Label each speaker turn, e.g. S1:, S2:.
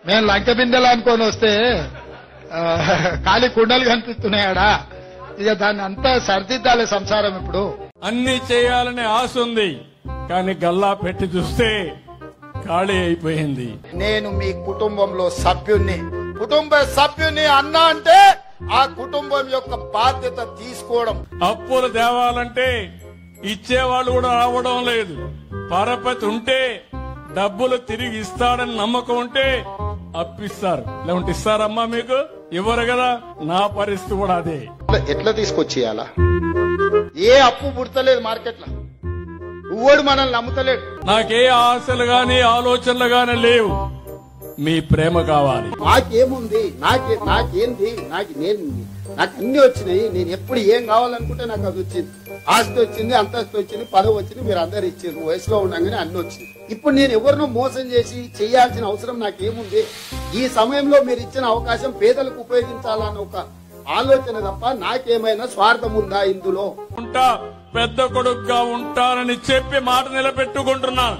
S1: మేము లంక బిందెలు అనుకొని వస్తే ఖాళీ కుండలు కనిపిస్తున్నాయాడా? ఇక దాన్ని అంతా సరిదిద్దాలి సంసారం. ఇప్పుడు
S2: అన్ని చేయాలనే ఆశ ఉంది, కానీ గల్లా పెట్టి చూస్తే ఖాళీ అయిపోయింది.
S1: నేను మీ కుటుంబంలో సభ్యుని అన్నా అంటే ఆ కుటుంబం యొక్క బాధ్యత తీసుకోవడం.
S2: అప్పులు తేవాలంటే ఇచ్చేవాళ్ళు కూడా రావడం లేదు. పరపతి ఉంటే డబ్బులు తిరిగి ఇస్తాడని నమ్మకం ఉంటే అప్పిస్తారు, లేకుంటే ఇస్తారమ్మా? మీకు ఇవ్వరు కదా. నా పరిస్థితి కూడా అదే.
S1: ఎట్లా తీసుకొచ్చేయాలా? ఏ అప్పు పుడతలేదు మార్కెట్లో, నువ్వుడు మనల్ని నమ్ముతలేడు.
S2: నాకే ఆశలు గాని ఆలోచనలు గాని లేవు, మీ ప్రేమ కావాలి.
S3: నాకేముంది, నాకేంది, నాకు అన్ని వచ్చినాయి. నేను ఎప్పుడు ఏం కావాలనుకుంటే నాకు అది వచ్చింది. ఆస్తి వచ్చింది, అంతస్తు వచ్చింది, పదవి వచ్చింది, మీరు అందరు ఇచ్చారు. వయసులో ఉండగానే అన్ని వచ్చింది. ఇప్పుడు నేను ఎవరినో మోసం చేసి చేయాల్సిన అవసరం నాకేముంది? ఈ సమయంలో మీరు ఇచ్చిన అవకాశం పేదలకు ఉపయోగించాలన్న ఒక ఆలోచన తప్ప నాకేమైనా స్వార్థం ఉందా ఇందులో?
S2: పెద్ద కొడుకుగా ఉంటానని చెప్పి మాట నిలబెట్టుకుంటున్నాను.